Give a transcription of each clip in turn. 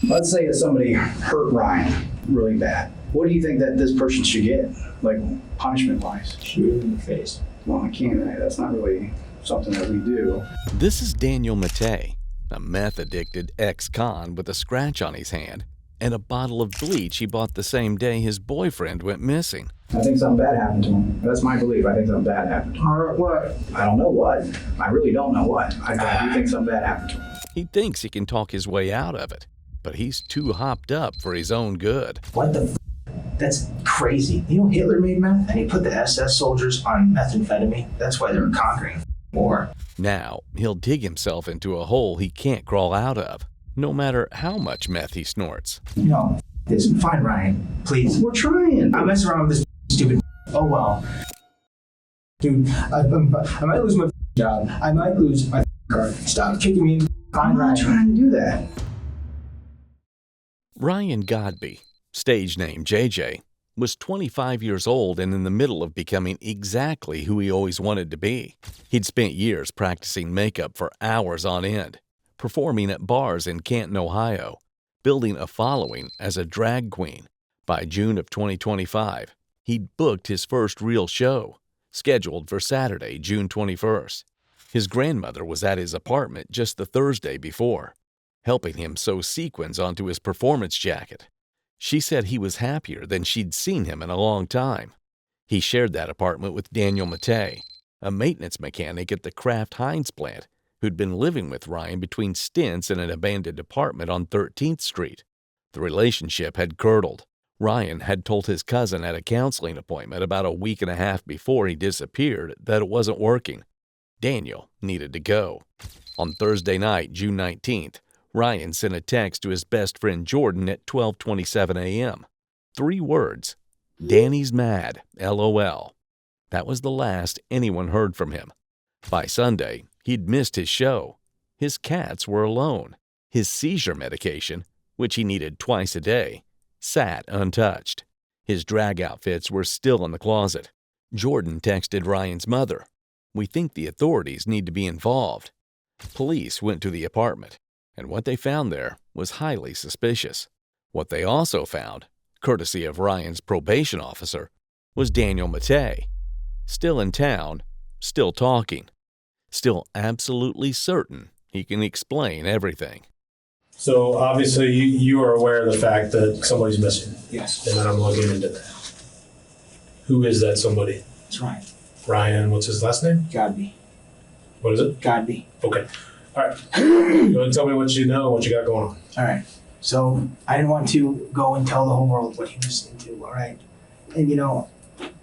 Let's say that somebody hurt Ryan really bad. What do you think that this person should get, like punishment-wise? Shoot in the face. Well, I can't. That's not really something that we do. This is Daniel Matei, a meth-addicted ex-con with a scratch on his hand and a bottle of bleach he bought the same day his boyfriend went missing. I think something bad happened to him. That's my belief. I think something bad happened to him. What? I don't know what. I really don't know what. I do think something bad happened to him. He thinks he can talk his way out of it, but he's too hopped up for his own good. What the That's crazy. You know, Hitler made meth, and he put the SS soldiers on methamphetamine. That's why they were conquering war. Now, he'll dig himself into a hole he can't crawl out of, no matter how much meth he snorts. No, listen, find Ryan, please. We're trying. I'm messing around with this stupid. Oh well. Dude, I might lose my job. I might lose my card. Stop kicking me. Find I'm Ryan. not trying to do that. Ryan Godby, stage name JJ, was 25 years old and in the middle of becoming exactly who he always wanted to be. He'd spent years practicing makeup for hours on end, performing at bars in Canton, Ohio, building a following as a drag queen. By June of 2025, he'd booked his first real show, scheduled for Saturday, June 21st. His grandmother was at his apartment just the Thursday before, helping him sew sequins onto his performance jacket. She said he was happier than she'd seen him in a long time. He shared that apartment with Daniel Matei, a maintenance mechanic at the Kraft Heinz plant who'd been living with Ryan between stints in an abandoned apartment on 13th Street. The relationship had curdled. Ryan had told his cousin at a counseling appointment about a week and a half before he disappeared that it wasn't working. Daniel needed to go. On Thursday night, June 19th, Ryan sent a text to his best friend Jordan at 12:27 a.m. 3 words, "Danny's mad, LOL." That was the last anyone heard from him. By Sunday, he'd missed his show. His cats were alone. His seizure medication, which he needed twice a day, sat untouched. His drag outfits were still in the closet. Jordan texted Ryan's mother, "We think the authorities need to be involved." Police went to the apartment, and what they found there was highly suspicious. What they also found, courtesy of Ryan's probation officer, was Daniel Matei, still in town, still talking, still absolutely certain he can explain everything. So obviously you are aware of the fact that somebody's missing. Yes. And that I'm looking into that. Who is that somebody? It's Ryan. Ryan, what's his last name? Godby. What is it? Godby. Okay. All right. Go ahead and tell me what you know, what you got going on. All right. So I didn't want to go and tell the whole world what he was into. All right. And you know,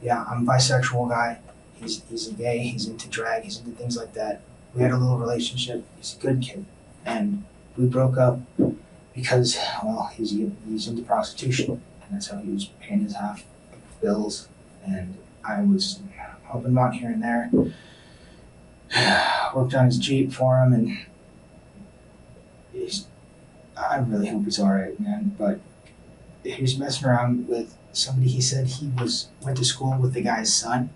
yeah, I'm a bisexual guy. He's a gay. He's into drag. He's into things like that. We had a little relationship. He's a good kid, and we broke up because, well, he's into prostitution, and that's how he was paying his half bills. And I was helping him out here and there. Worked on his Jeep for him, and I really hope he's all right, man. But he was messing around with somebody. He said he went to school with the guy's son,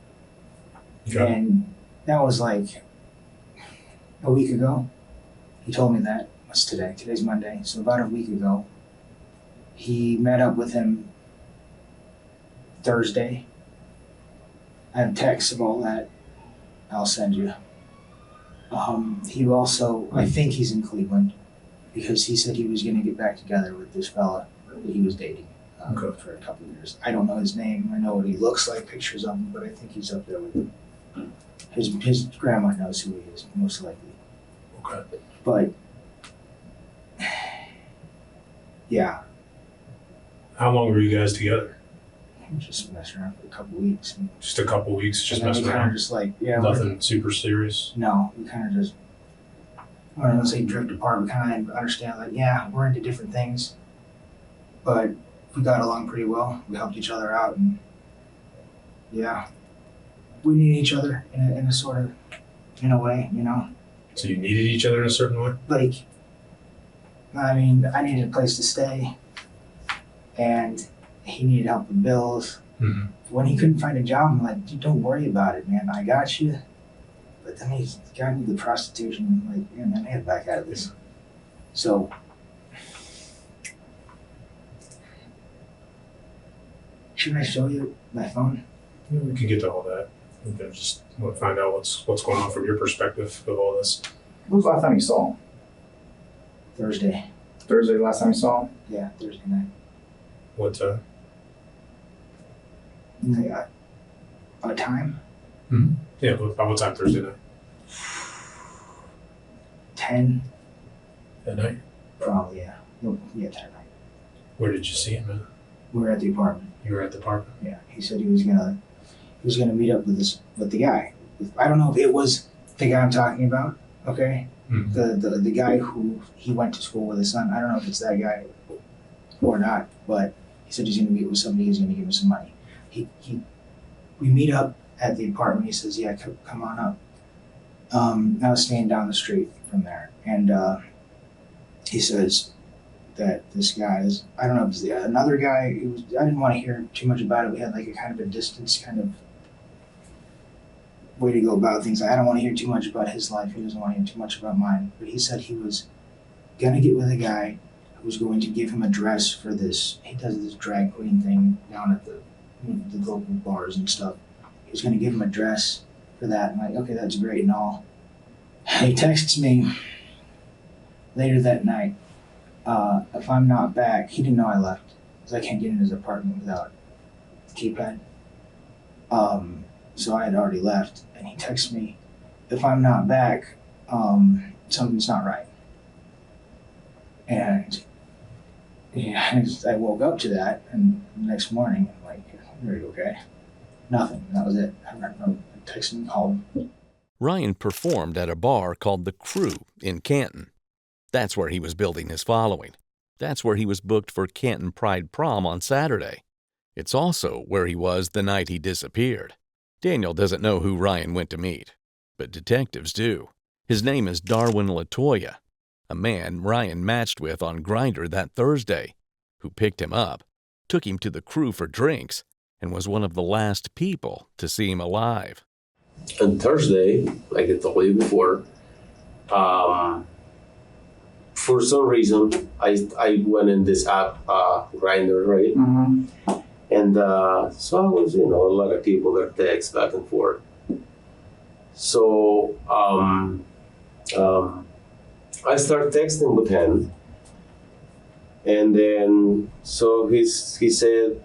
and that was like a week ago. He told me that. What's today? Today's Monday. So about a week ago, he met up with him Thursday. I have texts of all that. I'll send you. He also, I think he's in Cleveland, because he said he was going to get back together with this fella that he was dating for a couple of years. I don't know his name. I know what he looks like, pictures of him, but I think he's up there with him. His grandma knows who he is, most likely. Okay. But, yeah. How long were you guys together? Just messing around for a couple of weeks. Just a couple weeks, just and then messing we kind around? of just like, yeah. Nothing super serious? No, we kind of just, I don't want to say drift apart. We kind of understand, like, yeah, we're into different things, but we got along pretty well. We helped each other out, and yeah, we need each other in a sort of, in a way, you know? So you needed each other in a certain way? Like, I mean, I needed a place to stay, and he needed help with bills. Mm-hmm. When he couldn't find a job, I'm like, dude, don't worry about it, man. I got you. But then he got into the prostitution. I'm like, yeah, man, I get back out of this. So, Should I show you my phone? Yeah, we can get to all that. I just want to find out what's going on from your perspective of all this. When was the last time you saw him? Thursday. Thursday, the last time you saw him? Yeah, Thursday night. What Yeah, a time? Yeah, about what time Thursday night? 10, At night? probably, yeah. No, yeah, 10 at night. Where did you see him, man? We were at the apartment. You were at the apartment? Yeah, he said he was gonna meet up with the guy. I don't know if it was the guy I'm talking about, okay? Mm-hmm. The guy who he went to school with his son. I don't know if it's that guy or not, but he said he's gonna meet with somebody, he's gonna give him some money. We meet up at the apartment. He says, yeah, come on up. I was staying down the street from there, and he says that this guy is, I don't know if it's another guy. I didn't want to hear too much about it. We had like a kind of a distance kind of way to go about things. I don't want to hear too much about his life. He doesn't want to hear too much about mine. But he said he was gonna get with a guy who was going to give him a dress for this. He does this drag queen thing down at the local bars and stuff. He was gonna give him a dress for that. I'm like, okay, that's great and all. He texts me later that night. If I'm not back, he didn't know I left because I can't get in his apartment without the keypad. So I had already left, and he texts me, if I'm not back, something's not right. And yeah, I woke up to that, and the next morning, I'm like, are you okay? Nothing. That was it. I texted him, called him. Ryan performed at a bar called The Crew in Canton. That's where he was building his following. That's where he was booked for Canton Pride Prom on Saturday. It's also where he was the night he disappeared. Daniel doesn't know who Ryan went to meet, but detectives do. His name is Darwin Latoya, a man Ryan matched with on Grindr that Thursday, who picked him up, took him to The Crew for drinks, and was one of the last people to see him alive. On Thursday, like I told you before, for some reason, I went in this app, Grindr, right? Mm-hmm. And so I was, a lot of people that text back and forth. So I started texting with him, and then so he said,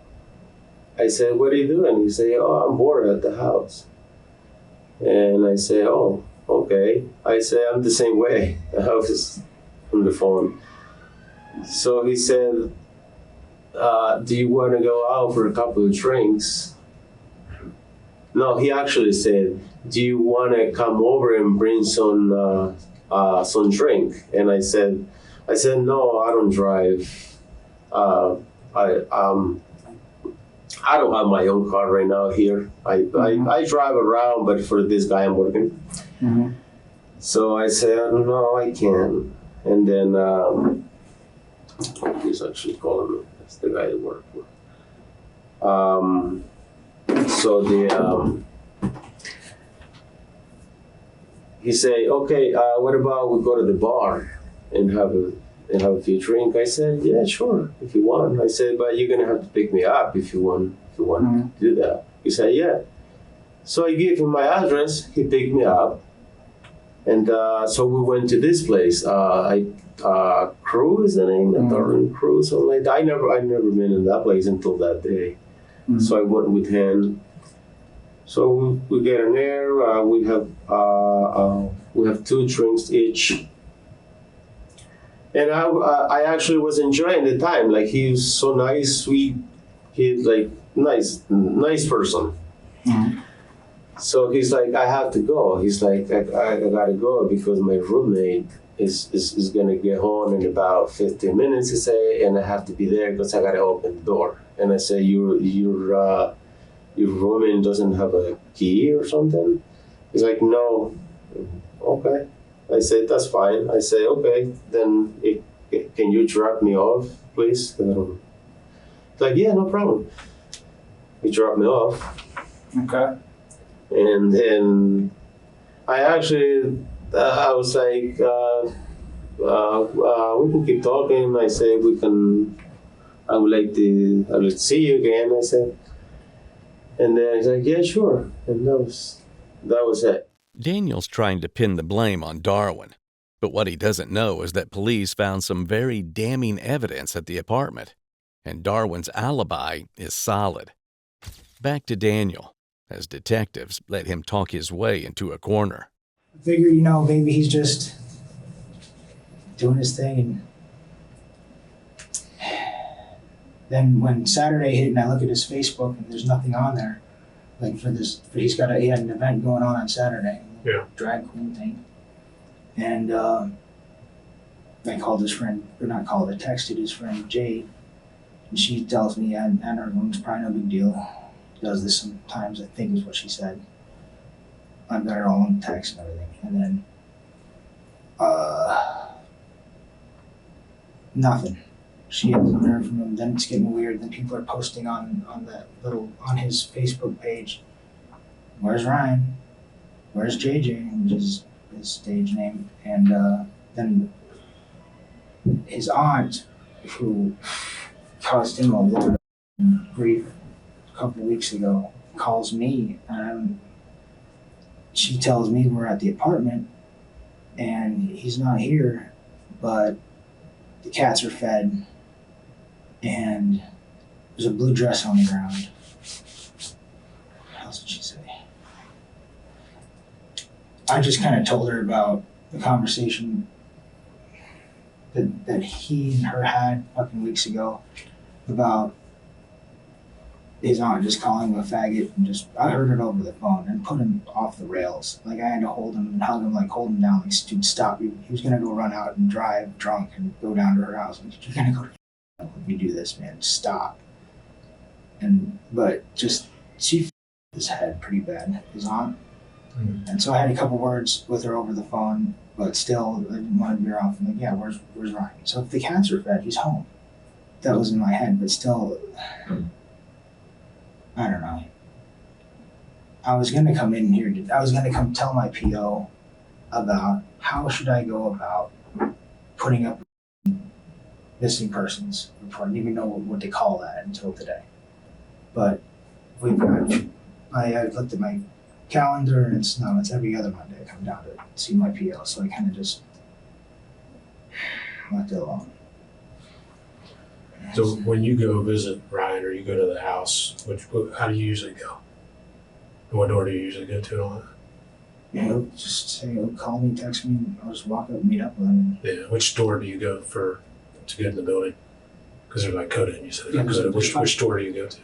I said, what are you doing? He said, oh, I'm bored at the house. And I say, oh, okay. I say, I'm the same way. I was on the phone. So he said, do you want to go out for a couple of drinks? No, he actually said, do you want to come over and bring some drink? And I said, no, I don't drive. I don't have my own car right now here. I drive around, but for this guy I'm working. Mm-hmm. So I said, no, I can't. And then he's actually calling me. That's the guy I work for. He say, okay, what about we go to the bar and have a few drinks? I said, yeah, sure, if you want. I said, but you're gonna have to pick me up if you want to do that. He said, yeah. So I gave him my address. He picked me up, and so we went to this place. Crew is the name, Darwin Crew, something like that. I never been in that place until that day. Mm-hmm. So I went with him. So we get in there. We have 2 drinks each. And I actually was enjoying the time. Like, he's so nice, sweet. He's like nice person. Mm-hmm. So he's like, I have to go. He's like, I gotta go because my roommate is gonna get home in about 15 minutes. He say, and I have to be there because I gotta open the door. And I say, your roommate doesn't have a key or something? He's like, no. Okay. I said, that's fine. I say, okay, then can you drop me off, please? He's like, yeah, no problem. He dropped me off. Okay. And then I actually, I was like, we can keep talking. I say, we can I would like to see you again. I said, and then he's like, yeah, sure. And that was it. Daniel's trying to pin the blame on Darwin, but what he doesn't know is that police found some very damning evidence at the apartment, and Darwin's alibi is solid. Back to Daniel, as detectives let him talk his way into a corner. I figured, maybe he's just doing his thing. And then when Saturday hit and I look at his Facebook and there's nothing on there, like he had an event going on Saturday, drag queen thing. And I called his friend, or not called, I texted his friend Jade, and she tells me, I don't know, it's probably no big deal. Does this sometimes, I think is what she said. I've got it all on text and everything. And then, nothing. She hasn't heard from him. Then it's getting weird. Then people are posting on his Facebook page, where's Ryan? Where's JJ? Which is his stage name. And then his aunt, who caused him a lot of grief a couple of weeks ago, calls me, and she tells me we're at the apartment and he's not here, but the cats are fed and there's a blue dress on the ground. What else did she say? I just kind of told her about the conversation that he and her had fucking weeks ago about his aunt just calling him a faggot, and I heard it over the phone and put him off the rails. Like, I had to hold him and hug him, like hold him down, like, dude, stop. He was gonna go run out and drive drunk and go down to her house. Like, you're gonna go to if you do this, man, stop. But she f***ed his head pretty bad, his aunt. Mm-hmm. And so I had a couple words with her over the phone, but still I didn't want to veer off. I'm like, yeah, where's Ryan? So if the cats are fed, he's home. That was in my head, but still, I don't know. I was going to come in here, I was going to come tell my PO about how should I go about putting up missing persons report. I didn't even know what to call that until today. But I looked at my calendar and it's every other Monday I come down to see my PO, so I kind of just left it alone. So when you go visit Ryan or you go to the house, how do you usually go? What door do you usually go to on it? He'll just say, he'll call me, text me, I'll just walk up and meet up with him. Yeah, which door do you go to get in the building? Because they're like coded, and you said Yeah, coded. Which door do you go to?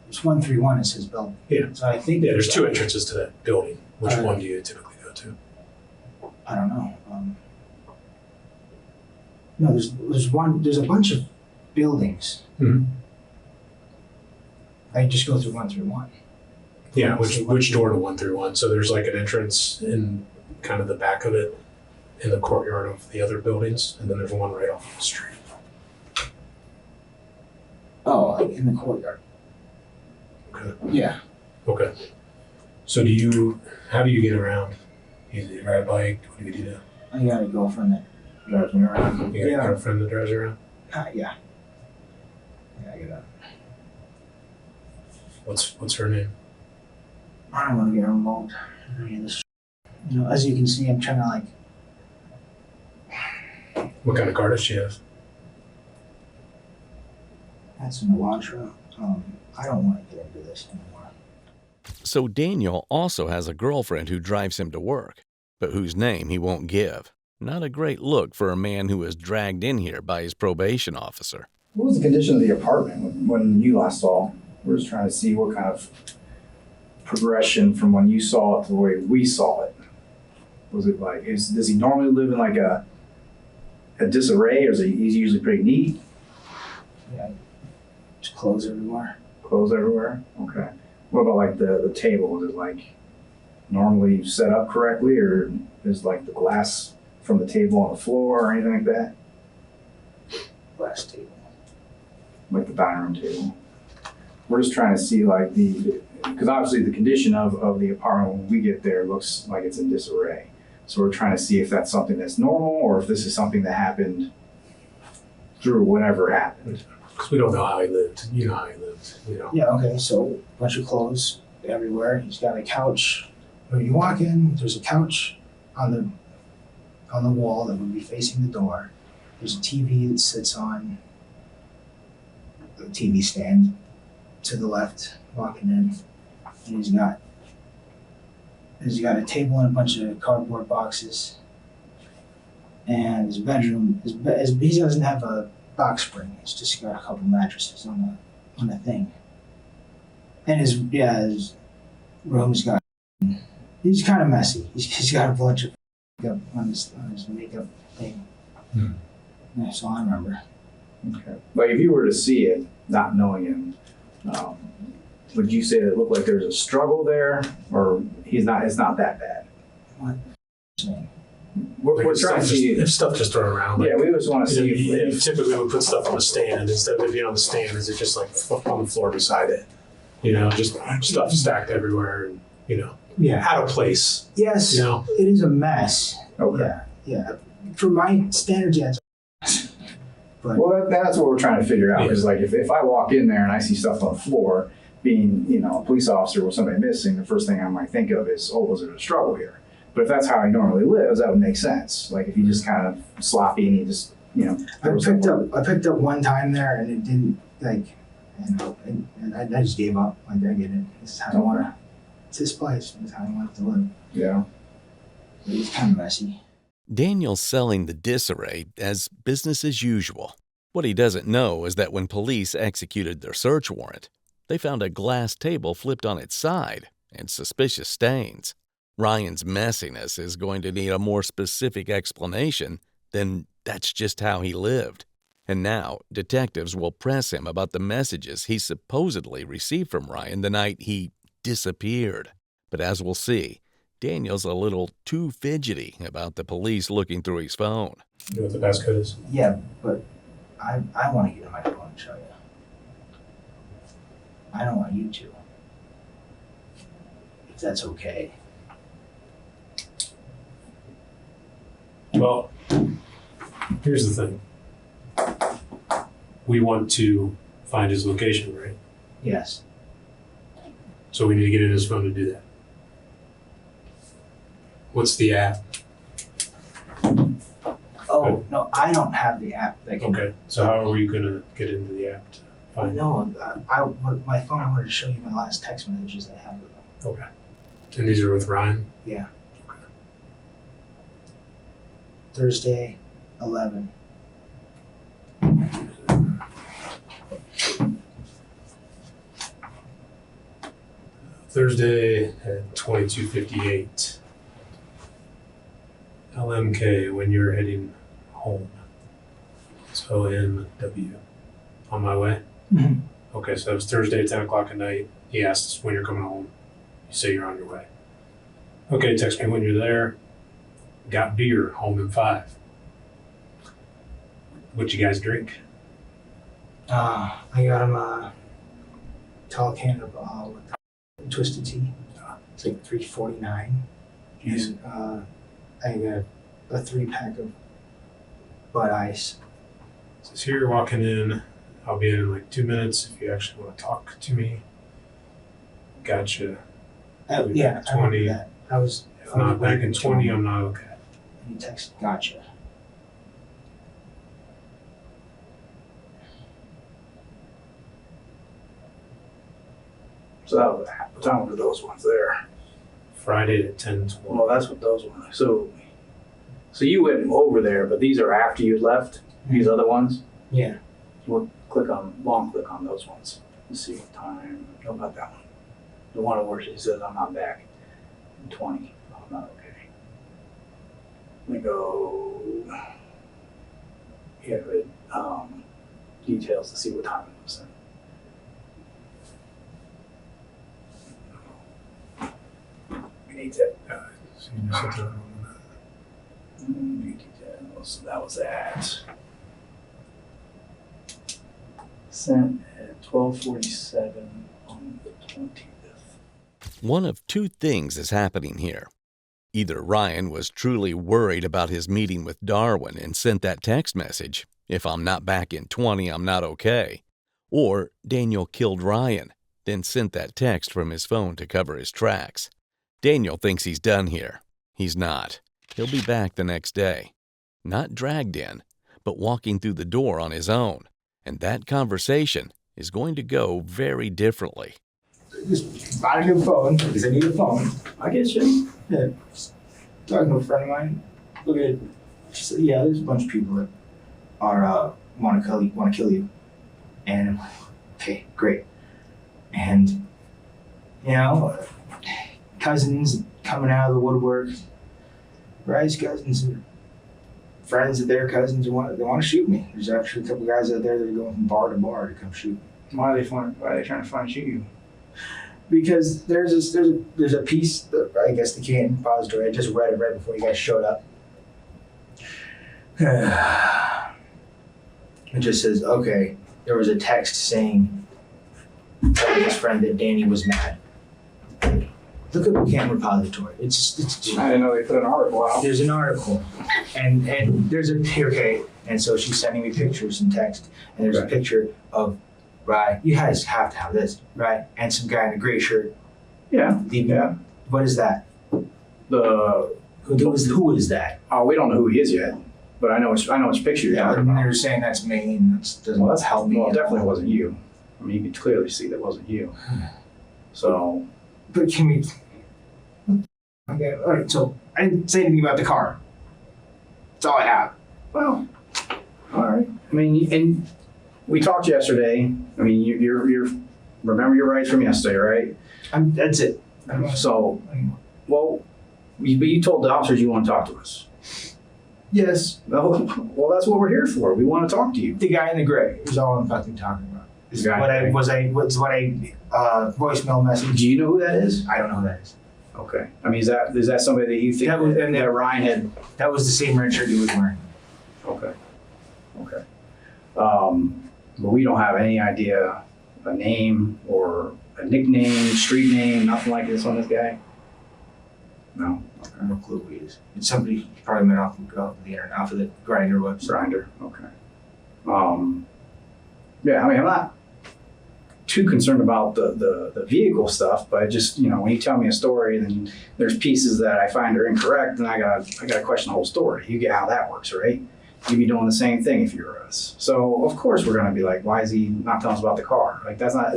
It's 131 is his building. Yeah. So I think there's two entrances to that building. Which one do you typically go to? I don't know. No, there's a bunch of buildings. Mm-hmm. I just go through 131. Yeah, which door to 131? So there's like an entrance in kind of the back of it in the courtyard of the other buildings, and then there's one right off the street. Oh, like in the courtyard. Okay. Yeah. Okay. So how do you get around? You ride a bike? What do you do? I got a girlfriend that drives me around. You got a girlfriend that drives you around? Yeah. Yeah, I get up. What's her name? I don't want to get involved in any of this. As you can see, I'm trying to What kind of car does she have? That's an Elantra. I don't want to get into this anymore. So Daniel also has a girlfriend who drives him to work, but whose name he won't give. Not a great look for a man who was dragged in here by his probation officer. What was the condition of the apartment when you last saw? We're just trying to see what kind of progression from when you saw it to the way we saw it. Was it like, does he normally live in like a disarray, or is he's usually pretty neat? Yeah, just clothes everywhere. Clothes everywhere? Okay. What about like the table? Is it like normally set up correctly, or is like the glass from the table on the floor or anything like that? Glass table. Like the dining room table. We're just trying to see like because obviously the condition of the apartment when we get there looks like it's in disarray. So we're trying to see if that's something that's normal or if this is something that happened through whatever happened. Because we don't know how he lived. You know how he lived. You know. Yeah, okay, so bunch of clothes everywhere. He's got a couch. When you walk in, there's a couch on the wall that would be facing the door. There's a TV that sits on the TV stand to the left, walking in. And he's got a table and a bunch of cardboard boxes. And his bedroom, he doesn't have a box spring. It's just got a couple mattresses on the thing. And his room's got, he's kind of messy. He's got a bunch of makeup on his makeup thing. That's all I remember. Okay. Like if you were to see it, not knowing him, would you say that it looked like there's a struggle there, or it's not that bad? What? We're trying to see if stuff just thrown around. Like, yeah, we just want to see you if typically would put stuff on the stand instead of it being on the stand. Is it just like on the floor beside it? You know, just stuff stacked everywhere, and Yeah. out of place. Yes. You know. It is a mess. okay. Yeah. For my standards, yeah. But Well, that's what we're trying to figure out. Because like if I walk in there and I see stuff on the floor, being a police officer with somebody missing, the first thing I might think of is, was there a struggle here? But if that's how he normally lives, that would make sense. Like if he just kind of sloppy and he just I picked up one time there and it didn't and I just gave up. Like I get it. This is how I want to. It's his place. This is how I want it to live. Yeah. But it's kind of messy. Daniel's selling the disarray as business as usual. What he doesn't know is that when police executed their search warrant, they found a glass table flipped on its side and suspicious stains. Ryan's messiness is going to need a more specific explanation than that's just how he lived. And now, detectives will press him about the messages he supposedly received from Ryan the night he disappeared. But as we'll see, Daniel's a little too fidgety about the police looking through his phone. You know what the passcode is? Yeah, but I want to get on my phone and show you. I don't want you to. If that's okay. Well, here's the thing. We want to find his location, right? Yes. So we need to get in his phone to do that. What's the app? Oh, no, I don't have the app that can. Okay, so how are we gonna get into the app to find it? No, my phone, I wanted to show you my last text messages I have with them. Okay. And these are with Ryan? Yeah. Thursday, 11. Thursday at 22:58. LMK when you're heading home. It's OMW. On my way? Mhm. Okay, so that was Thursday at 10 o'clock at night. He asked when you're coming home. You say you're on your way. Okay, text me when you're there. Got beer, home in 5. What you guys drink? I got him a tall can of with twisted tea. It's like $3.49. Jeez. And I got a 3-pack of Bud Ice. Says here you're walking in. I'll be in like 2 minutes if you actually want to talk to me. Gotcha. Yeah, I 20. remember that. I was. If not back in 20, I'm not okay. And he texted, gotcha. So that was what time were those ones there? Friday at 10:20. Well, that's what those ones. So you went over there, but these are after you left. These other ones. Yeah. We'll long click on those ones. Let's see what time. How about that one? The one where she says I'm not back. 20. Oh, I'm not okay. Let me go. Yeah, but details to see what time it was in. We need to. So you just hit the- Details. That was at. Sent at 12:47 on the 20th. One of two things is happening here. Either Ryan was truly worried about his meeting with Darwin and sent that text message, If I'm not back in 20, I'm not okay. Or Daniel killed Ryan, then sent that text from his phone to cover his tracks. Daniel thinks he's done here. He's not. He'll be back the next day. Not dragged in, but walking through the door on his own. And that conversation is going to go very differently. Just bought a new phone because I need a phone. I get you. Yeah. Talking to a friend of mine. Look at it. She said, yeah, there's a bunch of people that are want to kill you. And I'm like, okay, great. And you know, cousins coming out of the woodwork. Ryan's cousins and friends of their cousins they want to shoot me. There's actually a couple guys out there that are going from bar to bar to come shoot me. Why are they trying to find you? Because there's a piece that I guess the Canton repository. I just read it right before you guys showed up. It just says, okay, there was a text saying telling his friend that Danny was mad. Look at the Canton repository. It's I didn't know they put an article out. there's an article, and there's a okay, and so she's sending me pictures and text, and there's a picture of right. You guys have to have this right, and some guy in a gray shirt. Yeah. Yeah. What is that? Who is that? Oh, we don't know who he is yet, but I know which picture you're talking And about. they're saying that's me, and that doesn't help me. Well, it at definitely all. wasn't you. I mean, you could clearly see that wasn't you. So, But can we? Okay, all right. So I didn't say anything about the car. That's all I have. well, all right. I mean, and we talked yesterday. I mean, you're remember your rights from yesterday, right? That's it. I don't want to So, anymore. well, but you told the officers you want to talk to us. Yes, Well, that's what we're here for. We want to talk to you. the guy in the gray is all I'm fucking talking about. Is The guy in what the I voicemail message. Do you know who that is? I don't know who that is. Okay. I mean, is that somebody that you think That was- and that Ryan had? That was the same red shirt he was wearing. Okay. Okay. But we don't have any idea a name or a nickname, street name, nothing like this on this guy? No. I have no clue who he is. It's somebody you probably met off the internet, off of the Grinder website. Grinder. Okay. Yeah, I mean, I'm not too concerned about the vehicle stuff, but just, you know, when you tell me a story, then there's pieces that I find are incorrect, and I gotta question the whole story. You get how that works, right? You'd be doing the same thing if you were us. So of course we're gonna be like, why is he not telling us about the car? Like it's not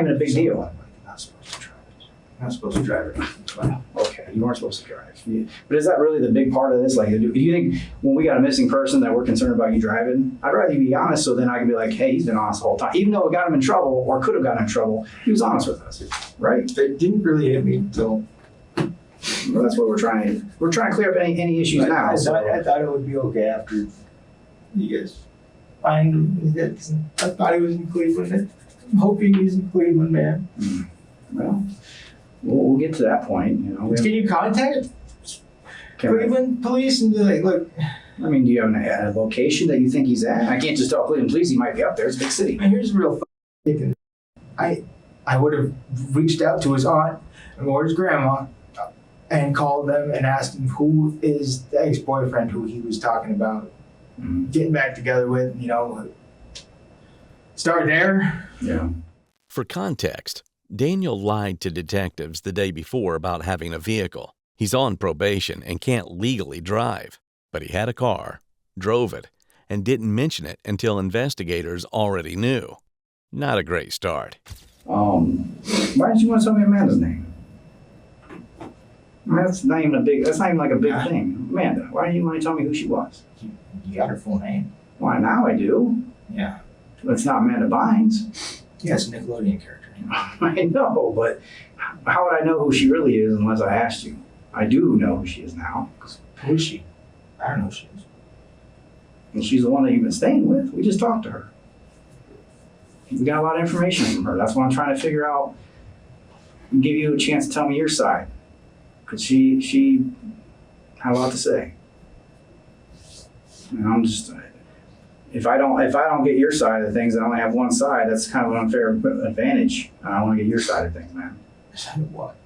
even a big deal. You're not supposed to drive it. You're not supposed to drive it. Wow. Okay, you weren't supposed to drive. But is that really the big part of this? Like, do you think when we got a missing person that we're concerned about you driving? I'd rather you be honest, so then I can be like, hey, he's been honest the whole time. Even though it got him in trouble or could have gotten him in trouble, he was honest with us, right? It didn't really hit me until Well, that's what we're trying to clear up any issues now. I So. thought it would be okay after you guys find him. I thought he was in Cleveland. I'm hoping he's in Cleveland, man. Well, we'll get to that point. You know, Can you contact Cleveland police and be like, look, I mean, do you have a location that you think he's at? I can't just tell Cleveland police he might be up there. It's a big city. man, here's the real thing. I would have reached out to his aunt or his grandma and called them and asked him who is the ex-boyfriend who he was talking about getting back together with, you know. Start there. Yeah. For context, Daniel lied to detectives the day before about having a vehicle. He's on probation and can't legally drive, but he had a car, drove it, and didn't mention it until investigators already knew. Not a great start. Why didn't you want to tell me Amanda's name? I mean, that's not even like a big thing. Amanda, why didn't you want to tell me who she was? You got her full name. Why, now I do. Yeah. It's not Amanda Bynes. Yeah, it's a Nickelodeon character. I know, but how would I know who she really is unless I asked you? I do know who she is now. Who is she? I don't know who she is. And she's the one that you've been staying with. We just talked to her. We got a lot of information from her. That's what I'm trying to figure out and give you a chance to tell me your side. Because she had a lot to say. And I'm just, if I don't get your side of things, I only have one side. That's kind of an unfair advantage. I want to get your side of things, man. What?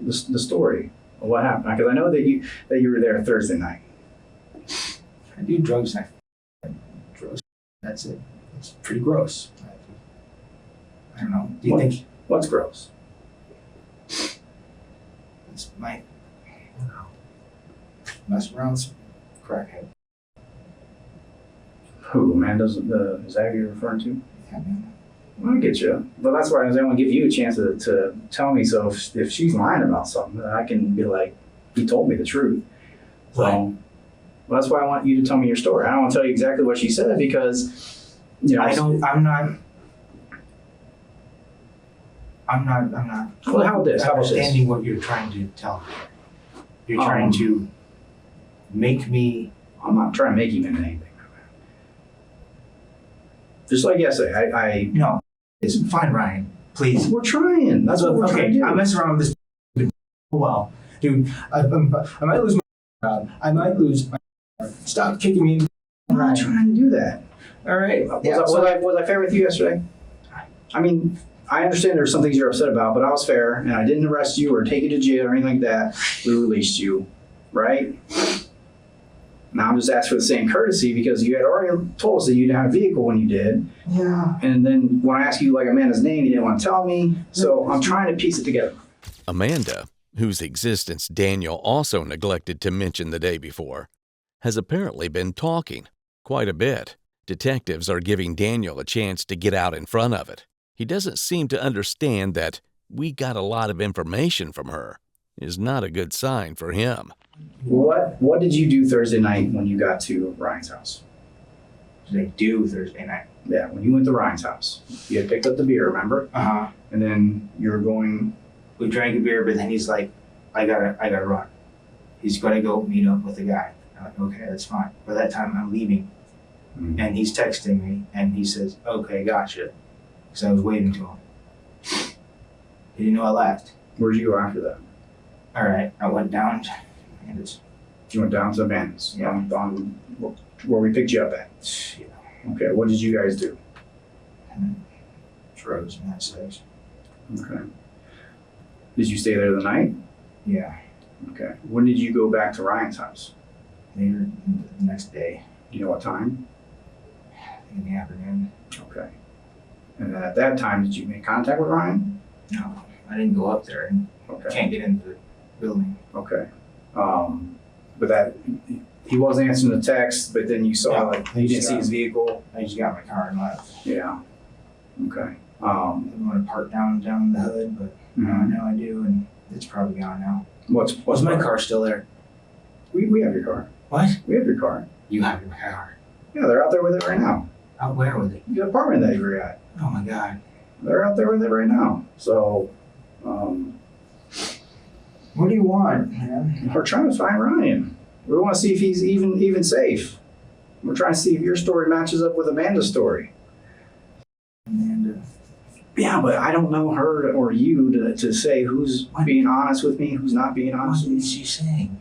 The story of what happened. Because I know that you were there Thursday night. I do drugs. Drugs. That's it. It's pretty gross. I don't know. Do you think What's gross? it's my, I don't know, mess around with some crackhead? Who, Amanda's, is that who you're referring to? Yeah, man. Well, I get you. But that's why I want to give you a chance to tell me. So if she's lying about something, then I can be like, he told me the truth. So well, that's why I want you to tell me your story. I don't want to tell you exactly what she said because, you know. I'm not. Well, how about this? Understanding what you're trying to tell me. You're trying to make me. I'm not trying to make you into anything. Just like yesterday, No, it's fine, Ryan. Please. We're trying. That's what we're trying to do. I mess around with this. Well, dude, I might lose my job. I might lose my. Stop kicking me. I'm not trying to do that. All right. Was I fair with you yesterday? I mean, I understand there's some things you're upset about, but I was fair, and I didn't arrest you or take you to jail or anything like that. We released you, right? Now I'm just asking for the same courtesy because you had already told us that you didn't have a vehicle when you did. Yeah. And then when I asked you like Amanda's name, you didn't want to tell me. So I'm trying to piece it together. Amanda, whose existence Daniel also neglected to mention the day before, has apparently been talking quite a bit. Detectives are giving Daniel a chance to get out in front of it. He doesn't seem to understand that we got a lot of information from her is not a good sign for him. What did you do Thursday night when you got to Ryan's house? What did I do Thursday night? Yeah, when you went to Ryan's house. You had picked up the beer, remember? Uh-huh. And then you were going... We drank a beer, but then he's like, I gotta run. He's gotta go meet up with a guy. I'm like, okay, that's fine. By that time, I'm leaving. Mm-hmm. And he's texting me, and he says, okay, gotcha. Because I was waving to him. He didn't know I left. Where'd you go after that? All right, I went down and it's, You went down to Amanda's? Yeah. On where we picked you up at? yeah, Okay, what did you guys do? drugs and that sex. Okay. Did you stay there the night? Yeah, Okay. When did you go back to Ryan's house? later the next day, Do you know what time? in the afternoon. Okay. And then at that time, did you make contact with Ryan? No, I didn't go up there and Okay. can't get into the building. Okay. But that, he wasn't answering the text, but then you saw, Yeah, like, you didn't see his vehicle? I just got in my car and left. Yeah. Okay. I didn't want to park down the hood, but now I do, and it's probably gone now. What's my car still there? We have your car. What? We have your car. You have your car. Yeah, they're out there with it right now. Out where with it? The apartment that you were at. Oh my God. They're out there with it right now. So, What do you want, man? we're trying to find Ryan. We want to see if he's even safe. We're trying to see if your story matches up with Amanda's story. Amanda. Yeah, but I don't know her or you to say who's being honest with me, who's not being honest What with is she saying?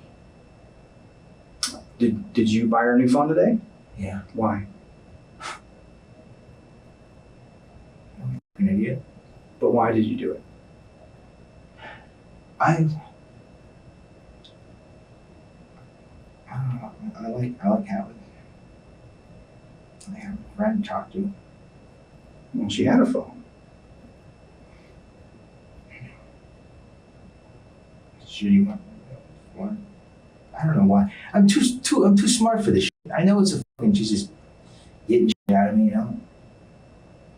me. Did you buy her a new phone today? Yeah. Why? An idiot. But why did you do it? I don't know. I like having a friend to talk to. Well, she had a phone. Sure you want one? I don't know why. I'm too smart for this shit. I know it's a fucking, she's just getting shit out of me, you know?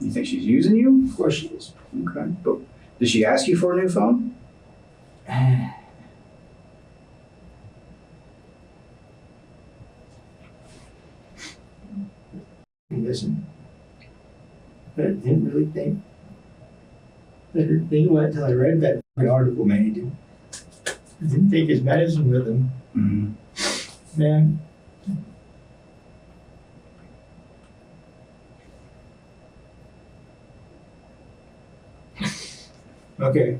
You think she's using you? Of course she is. Okay. But did she ask you for a new phone? Listen, but I didn't really think. I didn't think about it until I read that fucking article, man. He didn't take his medicine with him, Mm-hmm. man. Okay.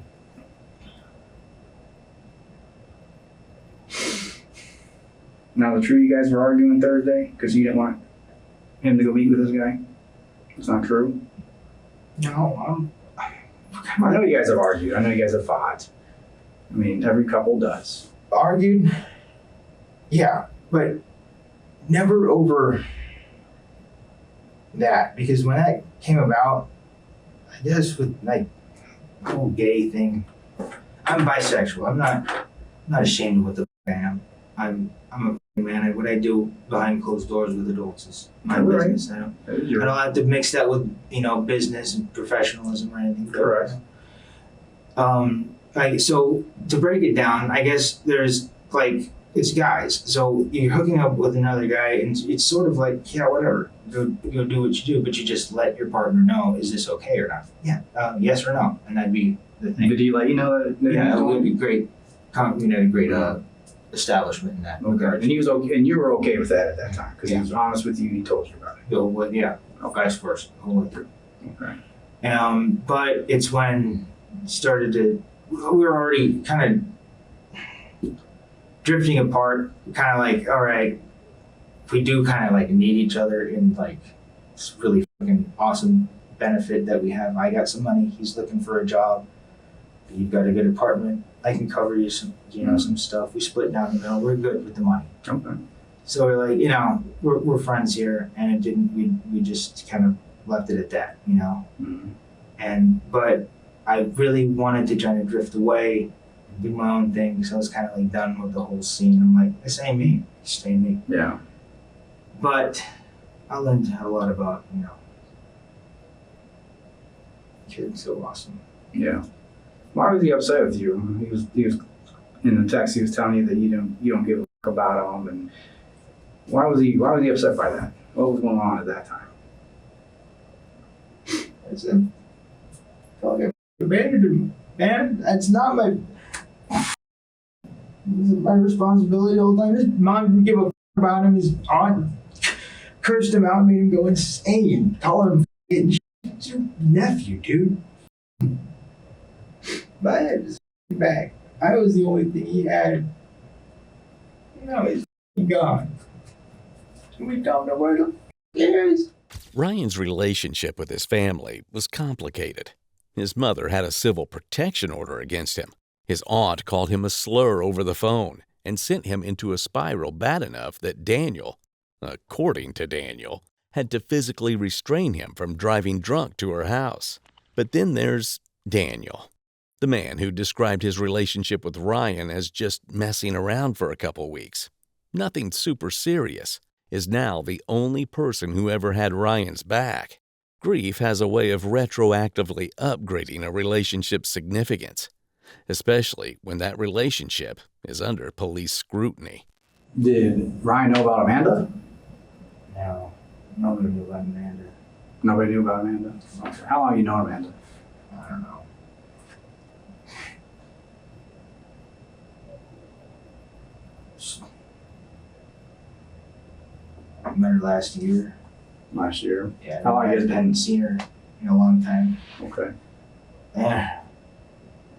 Now, the true you guys were arguing Thursday because you didn't want him to go meet with this guy? It's not true? No, I know you guys have argued. I know you guys have fought. I mean, every couple does. argued. Yeah, but never over that, because when that came about, I guess with like the whole gay thing, I'm bisexual. I'm not ashamed of what the I am. I'm a man. What I do behind closed doors with adults is my business. I don't have to mix that with business and professionalism or anything. Correct. So to break it down, I guess there's like it's guys. So you're hooking up with another guy, and it's sort of like whatever. Go do what you do, but you just let your partner know, is this okay or not? Yeah. Yes or no, and that'd be the thing. Did he let you know that? Yeah, it would be great. Great establishment in that regard. And he was okay, and you were okay with that at that time because he was honest with you and he told you about it. Vice versa, the whole way through. Okay. But it's when it started to, we were already kind of drifting apart, kind of like, all right, we do kind of like need each other in like this really fucking awesome benefit that we have. I got some money, he's looking for a job, you've got a good apartment, I can cover you some, some stuff. We split down the middle. We're good with the money. Okay. So we're like, we're friends here, and it didn't. We just kind of left it at that, Mm-hmm. But I really wanted to try to drift away, and do my own thing. So I was kind of like done with the whole scene. I'm like, this ain't me. This ain't me. Yeah. But I learned a lot about, kids so awesome. Yeah. Why was he upset with you? He was in the text. He was telling you that you don't give a fuck about him, and why was he upset by that? What was going on at that time? I said, felt like I abandoned him, man. That's not my responsibility all the time. His mom didn't give a fuck about him. His aunt cursed him out, made him go insane, calling him f***ing shit. It's your nephew, dude. But I had his back. I was the only thing he had. Now he's gone. We don't know where the f*** he is. Ryan's relationship with his family was complicated. His mother had a civil protection order against him. His aunt called him a slur over the phone and sent him into a spiral bad enough that Daniel, according to Daniel, had to physically restrain him from driving drunk to her house. But then there's Daniel, the man who described his relationship with Ryan as just messing around for a couple weeks. Nothing super serious, is now the only person who ever had Ryan's back. Grief has a way of retroactively upgrading a relationship's significance, especially when that relationship is under police scrutiny. Did Ryan know about Amanda? No, nobody knew about Amanda. Nobody knew about Amanda? Okay. How long have you known Amanda? I don't know. I met her last year. Last year? Yeah. How long I has it been? hadn't seen her in a long time. Okay. Yeah.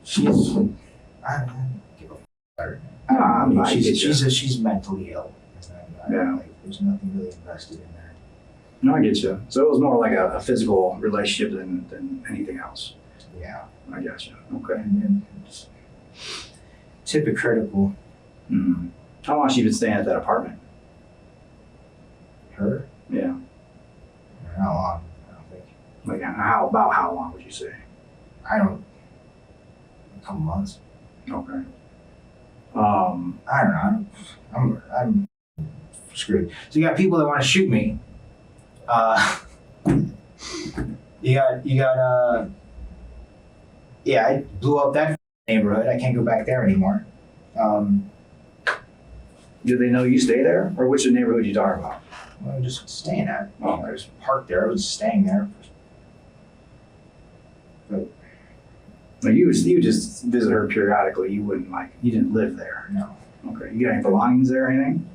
She's, I don't give a f*** about her. I mean, she's mentally ill. Yeah. There's nothing really invested in that. No, I get you. So it was more like a physical relationship than anything else. Yeah. I got you. Okay. And it's hypocritical. Mm-hmm. How long has she been staying at that apartment? Her? Yeah. Not long, I don't think. Like how long would you say? A couple months. Okay. I don't know. I'm screwed. So you got people that want to shoot me. Yeah, I blew up that neighborhood. I can't go back there anymore. Do they know you stay there, or which neighborhood you talking about? Well, I'm just staying at. Oh. I was parked there. I was staying there. But Like you just visit her periodically. You didn't live there. no, Okay. You got any belongings there or anything?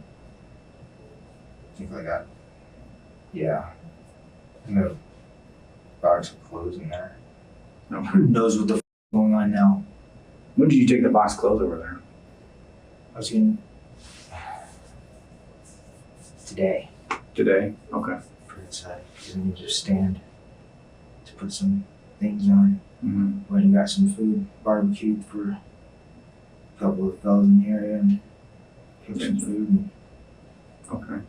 I think I got. Yeah. And a box of clothes in there. No. Who knows what the f going on now? When did you take the box of clothes over there? I was getting today. Today? Okay. For inside, because I need to stand to put some things on. Mm-hmm. When you got some food barbecued for a couple of fellas in the area and cooked some food. And Okay.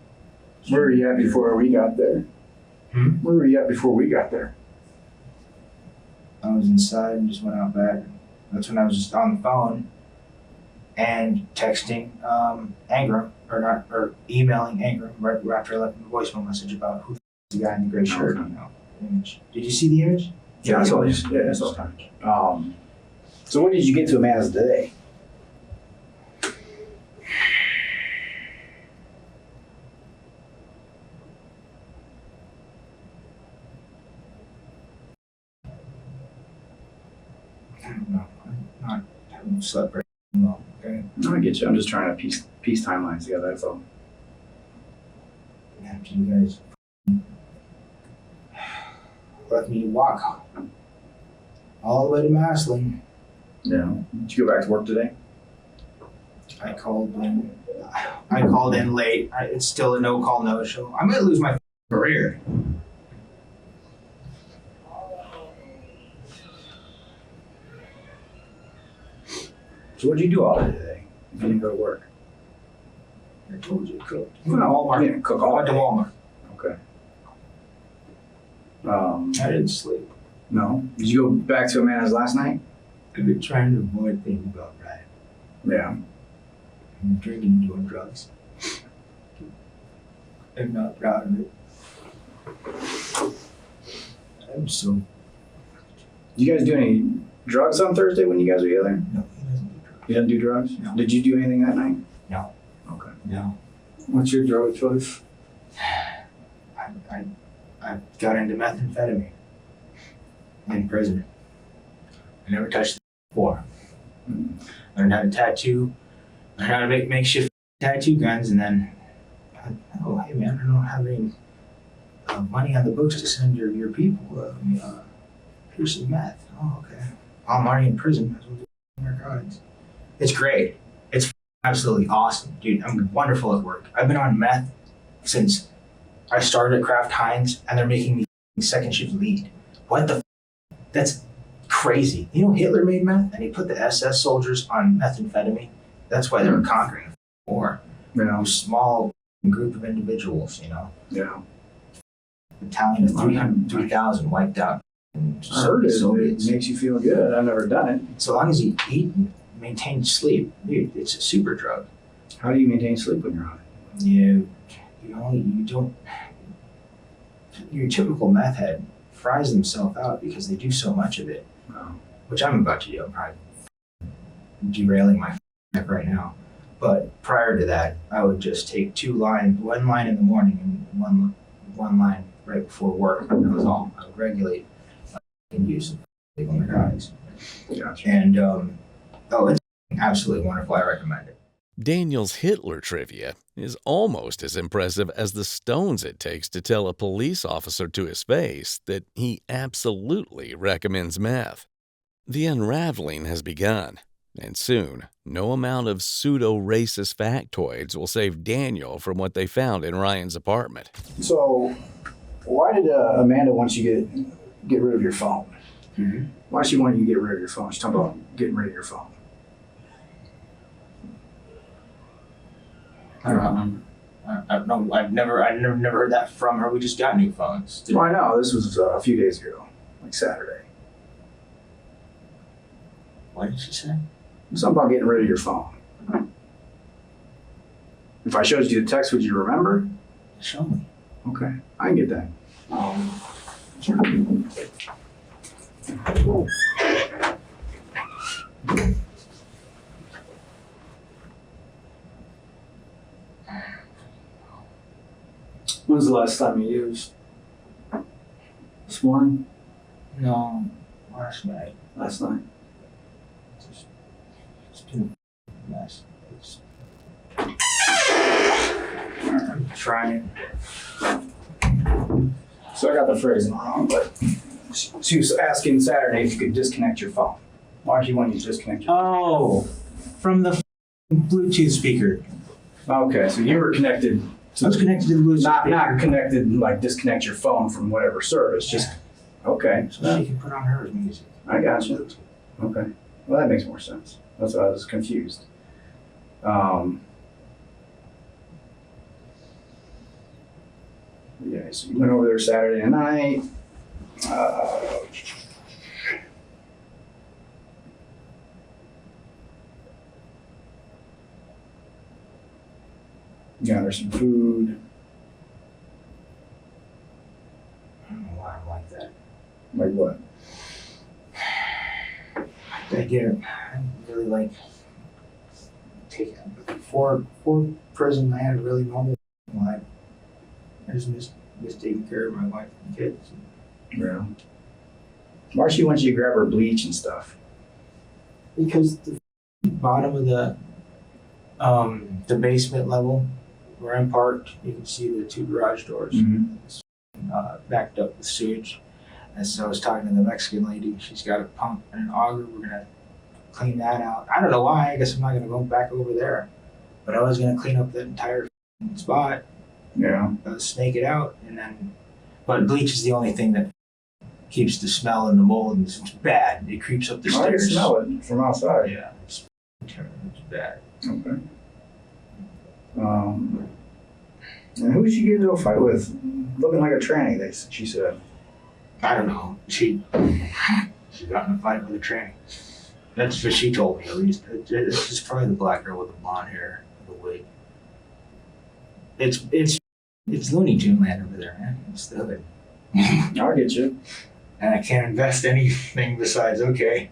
Where were you at before we got there? Where were you at before we got there? I was inside and just went out back. That's when I was just on the phone and texting Angram, or emailing Angram right after I left him a voicemail message about who the guy in the gray shirt. Okay. You know, image. Did you see the image? Yeah, I saw this. Yeah, I saw it. So when did you get to Amanda's today? I don't know. I haven't slept very well. Okay. No, I get you. I'm just trying to piece timelines together. That's all. After you guys left me to walk all the way to Massillon, Yeah. Did you go back to work today? I called in late. It's still a no-call, no-show. I'm gonna lose my career. So what did you do all day today? If you didn't go to work? I told you, cooked. Walmart. Yeah, cook. I went to Walmart. Okay. I didn't sleep. No. Did you go back to Amanda's last night? I've been trying to avoid thinking about Ryan. Yeah. I'm drinking and doing drugs. I'm not proud of it. I'm so. Did you guys do any drugs on Thursday when you guys were together? No, he doesn't do drugs. You didn't do drugs? No. Did you do anything that night? No. Okay. No. What's your drug of choice? I got into methamphetamine in prison. I never touched it before. Learned how to tattoo, learned how to make makeshift tattoo guns, and then, oh, hey man, I don't have any money on the books to send your people. Here's some meth. Oh, okay. I'm already in prison. Might as well do narcotics. It's great. It's absolutely awesome, dude. I'm wonderful at work. I've been on meth since I started at Kraft Heinz, and they're making me second shift lead. What the? That's crazy. You know, Hitler made meth, and he put the SS soldiers on methamphetamine. That's why they were conquering the war. You know. A small group of individuals, you know. Yeah. Battalion of 3,000 wiped out. I heard it. It makes you feel good. I've never done it. So long as you eat and maintain sleep, dude, it's a super drug. How do you maintain sleep when you're on it? You don't. Your typical meth head fries themselves out because they do so much of it, which I'm about to do. I'm probably derailing my life right now. But prior to that, I would just take one line in the morning and one line right before work. That was all. I would regulate my use of legal narcotics. Gotcha. And it's absolutely wonderful. I recommend it. Daniel's Hitler trivia is almost as impressive as the stones it takes to tell a police officer to his face that he absolutely recommends meth. The unraveling has begun, and soon, no amount of pseudo-racist factoids will save Daniel from what they found in Ryan's apartment. So, why did Amanda want you to get rid of your phone? Mm-hmm. Why did she want you to get rid of your phone? She's talking about getting rid of your phone. I don't know. I've never heard that from her. We just got new phones. Well, I know. This was a few days ago, like Saturday. What did she say? Something about getting rid of your phone. If I showed you the text, would you remember? Show me. Okay, I can get that. When's the last time you used? This morning? No, last night. Last night? It's been a mess. I'm trying. So I got the phrasing wrong, but she was asking Saturday if you could disconnect your phone. Why did you want you to disconnect your phone? Oh, from the Bluetooth speaker. Okay, so you were connected I was connected to the Bluetooth not speaker. connected, like disconnect your phone from whatever service, just, okay. So she can put on her music. I got you. Okay, well, that makes more sense. That's why I was confused. Yeah, so you went over there Saturday night. Yeah, there's some food. I don't know why I'm like that. Like what? I get it. I really like taking before prison. I had a really normal life. I just missed taking care of my wife and kids. Yeah. Marcy wants you to grab her bleach and stuff. Because the bottom of the basement level where I'm parked, you can see the 2 garage doors backed up with sewage. And so I was talking to the Mexican lady. She's got a pump and an auger. We're gonna clean that out. I don't know why. I guess I'm not gonna go back over there. But I was gonna clean up that entire spot, Yeah. snake it out, and then. But bleach is the only thing that keeps the smell and the mold, and it's bad. It creeps up the I can stairs. smell it from outside. Yeah, it's bad. Okay. And who did she get into a fight with? Looking like a tranny, she said. I don't know. She got in a fight with a tranny. That's what she told me, at least. It's probably the black girl with the blonde hair, the wig. It's Looney Tune land over there, man. It's the hood. I'll get you. And I can't invest anything besides, okay.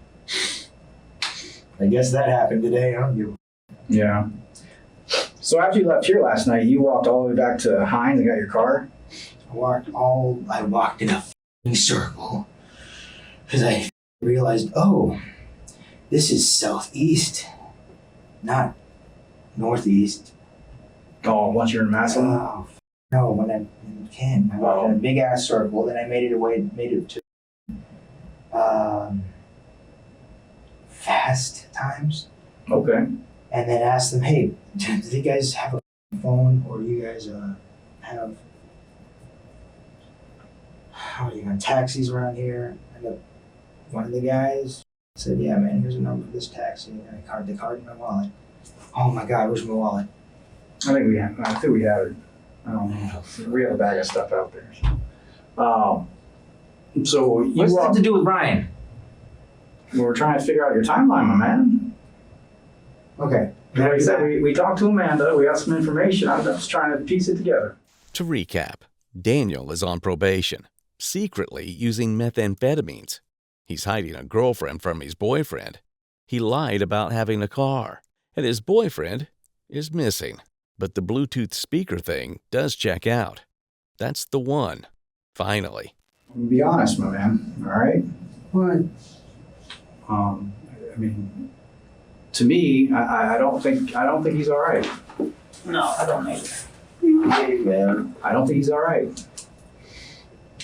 I guess that happened today. I don't give a. Yeah. So after you left here last night, you walked all the way back to Hines and got your car? I walked in a f***ing circle. Because I realized, oh, this is southeast, not northeast. Oh, once you're in Massillon? Oh, no, when I'm in Canton, I walked in a big ass circle, then I made it to Fast Times, Okay. and then asked them, hey, do you guys have a phone, or do you guys have, how are you going, taxis around here? And one of the guys said, yeah, man, here's a number for this taxi, and I card the card in my wallet. Oh my God, where's my wallet? I think we have it. I don't know. We have a bag of stuff out there. So you What's that to do with Ryan? we're trying to figure out your timeline, my man. Okay. Like I said, we talked to Amanda. We got some information. I'm just trying to piece it together. To recap, Daniel is on probation, secretly using methamphetamines. He's hiding a girlfriend from his boyfriend. He lied about having a car, and his boyfriend is missing. But the Bluetooth speaker thing does check out. That's the one, finally. Be honest, my man. All right. What? I mean, to me, I don't think he's all right. No, I don't either. Hey, man. I don't think he's all right.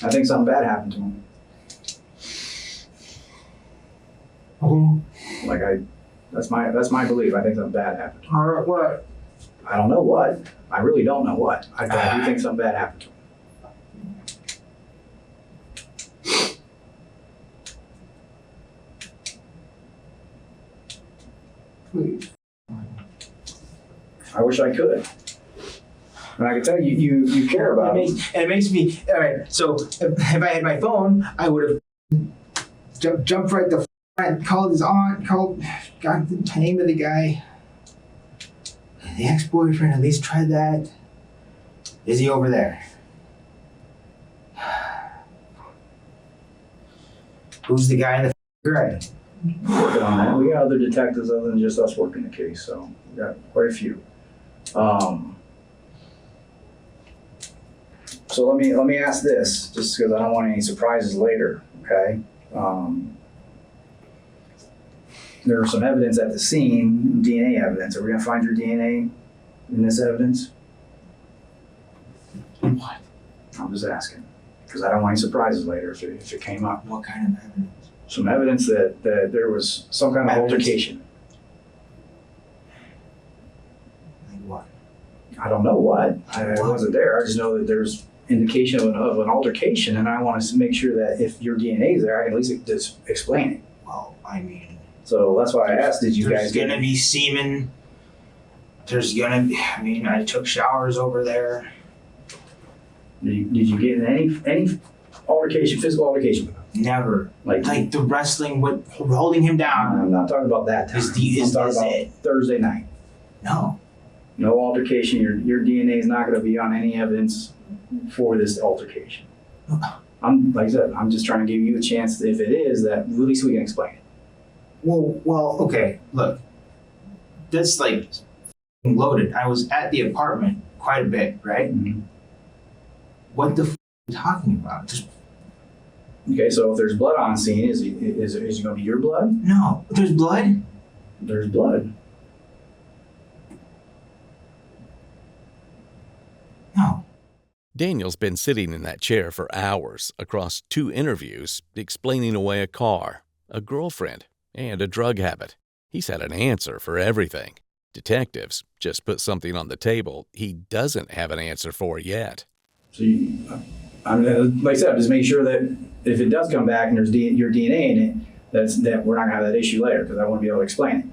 I think something bad happened to him. That's my belief. I think something bad happened to him. All right, what? I don't know what. I really don't know what. I do think something bad happened to him. Please. I wish I could. And I can tell you care about him. It makes me, all right, so if I had my phone, I would have jumped right the front, called his aunt, got the name of the guy. The ex-boyfriend, at least tried that. Is he over there? Who's the guy in the gray? Working on that. We got other detectives other than just us working the case, so we got quite a few. So let me ask this, just because I don't want any surprises later. Okay. There was some evidence at the scene, DNA evidence. Are we gonna find your DNA in this evidence? What? I'm just asking, because I don't want any surprises later if it came up. What kind of evidence? Some evidence that there was some kind of altercation. Like what? I don't know what. I wasn't there. I just know that there's indication of an altercation, and I want to make sure that if your DNA is there, I can at least just explain it. Well, I mean, so that's why I asked, did you guys There's gonna be semen. There's gonna be, I mean, I took showers over there. Did you get in any altercation, physical altercation with him? Never. Like The wrestling with holding him down. I'm not talking about that time. I'm talking about it? Thursday night. No. No altercation. Your DNA is not going to be on any evidence for this altercation. Like I said, I'm just trying to give you a chance. If it is, that at least we can explain it. Well, okay. Look, that's like loaded. I was at the apartment quite a bit, right? Mm-hmm. What the are you talking about? Just Okay, so if there's blood on scene, is it going to be your blood? no. There's blood. There's blood. No. Daniel's been sitting in that chair for hours across 2 interviews, explaining away a car, a girlfriend, and a drug habit. He's had an answer for everything. Detectives just put something on the table he doesn't have an answer for yet. So like I said, just make sure that if it does come back and there's your DNA in it, that we're not gonna have that issue later, because I won't be able to explain it.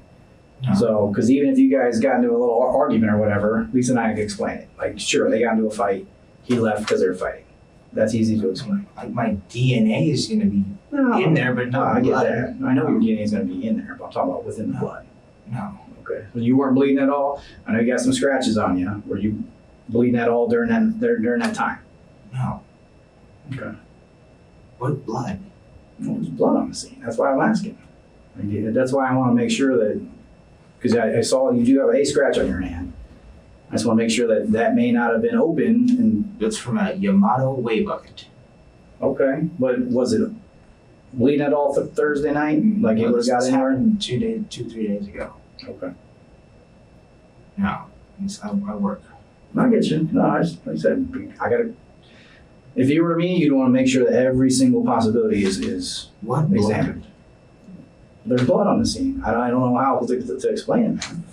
No. So, because even if you guys got into a little argument or whatever, Lisa and I could explain it. Like, sure, they got into a fight. He left because they were fighting. That's easy to explain. Like my DNA is gonna be in there, but No, not I get blood. that. I know your DNA is gonna be in there, but I'm talking about within the blood. No. Okay. So you weren't bleeding at all. I know you got some scratches on you. Were you bleeding at all during that time? No. Okay. What blood? Well, there's blood on the scene. That's why I'm asking. That's why I want to make sure that, because I saw you do have a scratch on your hand. I just want to make sure that may not have been open. And It's from a Yamato weigh bucket. okay, but was it bleeding at all Thursday night? Like it was got This anywhere? happened 3 days ago. Okay. No. I work. I get you. No, like I said, I gotta. If you were me, you'd want to make sure that every single possibility is What blood? examined. There's blood on the scene. I don't know how to explain it, man.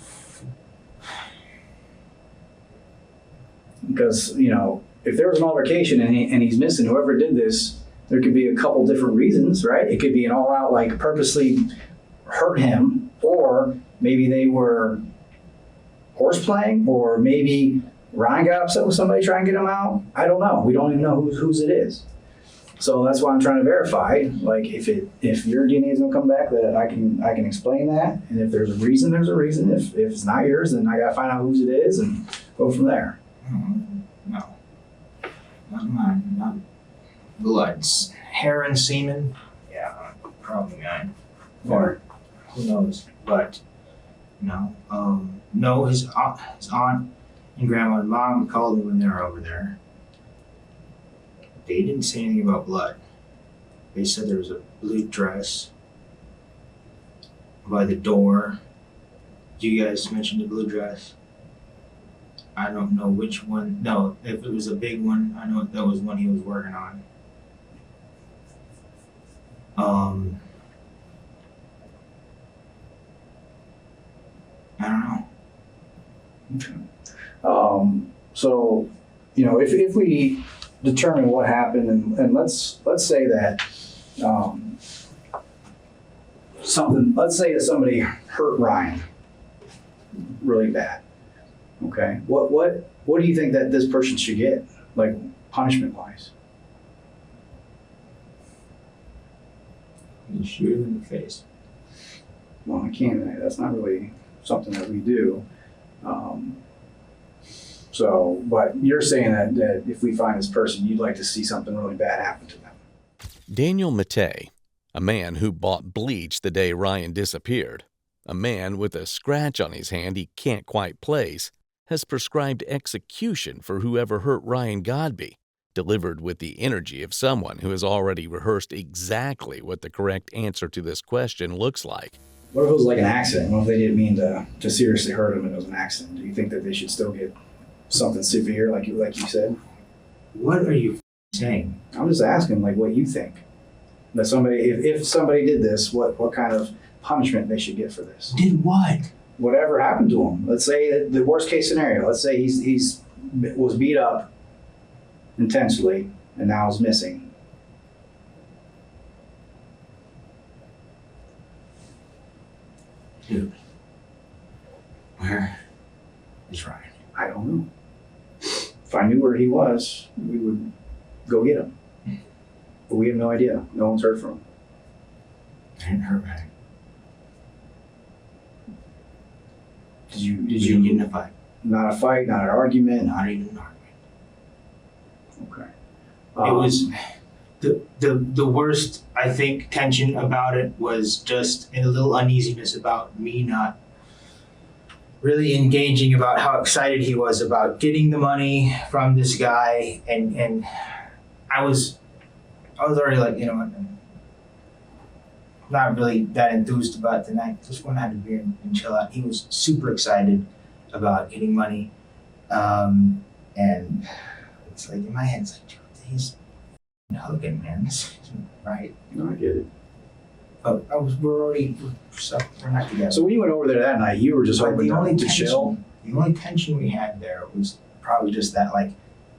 Because, if there was an altercation and he's missing, whoever did this, there could be a couple different reasons, right? It could be an all-out, like, purposely hurt him, or maybe they were horseplaying, or maybe Ryan got upset with somebody trying to get him out. I don't know. We don't even know whose it is. So that's why I'm trying to verify. Like, if your DNA is gonna come back, that I can explain that. And if there's a reason, there's a reason. If it's not yours, then I gotta find out whose it is and go from there. No. Not mine. Not bloods. Hair and semen? Yeah, probably mine. Or who knows? But no. No, his aunt and grandma and mom called me when they were over there. They didn't say anything about blood. They said there was a blue dress by the door. You guys mentioned the blue dress. I don't know which one. No, if it was a big one, I know that was one he was working on. I don't know. Okay. So, if we determine what happened, and let's say that let's say that somebody hurt Ryan really bad. Okay. What do you think that this person should get, like punishment wise? You shoot him in the face. Well, I can't. That's not really something that we do. But you're saying that if we find this person, you'd like to see something really bad happen to them. Daniel Matei, a man who bought bleach the day Ryan disappeared, a man with a scratch on his hand he can't quite place, has prescribed execution for whoever hurt Ryan Godby, delivered with the energy of someone who has already rehearsed exactly what the correct answer to this question looks like. What if it was like an accident? What if they didn't mean to seriously hurt him and it was an accident? Do you think that they should still get something severe, like you said? What are you saying? I'm just asking, like, what you think. That somebody, if somebody did this, what kind of punishment they should get for this? Did what? Whatever happened to him. Let's say the worst case scenario. Let's say he's was beat up intentionally and now is missing. Dude. Where is Ryan? I don't know. if I knew where he was, we would go get him. But we have no idea. No one's heard from him. I didn't hear back. Did you get in a fight? Not a fight, not an argument. Not even an argument. Okay. It was the worst, I think, tension about it was just a little uneasiness about me not really engaging about how excited he was about getting the money from this guy, and I was already like, you know what, not really that enthused about it tonight. Just want to have a beer and chill out. He was super excited about getting money, and it's like in my head, it's like, dude, he's hugging, man. This isn't right. No, I get it. But we're not together. So when you went over there that night, you were just But hoping to chill? The only tension we had there was probably just that, like,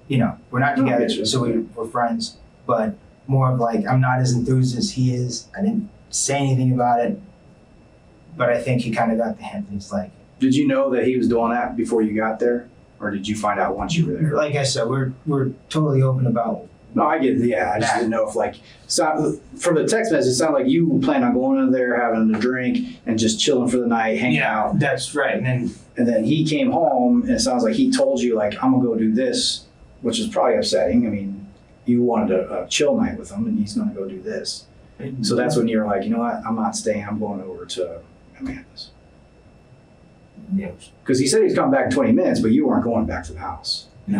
you know, we're not together, so we're friends, but more of like, I'm not as enthused as he is. I didn't say anything about it, but I think he kind of got the hint. He's like, did you know that he was doing that before you got there? Or did you find out once you were there? like I said, we're totally open about. No, I get it. Yeah, I just didn't know if, like, so from the text message, it sounded like you planned on going in there, having a drink, and just chilling for the night, hanging out. That's right. And then he came home, and it sounds like he told you, like, I'm going to go do this, which is probably upsetting. I mean, you wanted a chill night with him, and he's going to go do this. So that's when you're like, you know what? I'm not staying. I'm going over to Amanda's. yeah, Because he said he's coming back in 20 minutes, but you weren't going back to the house. no,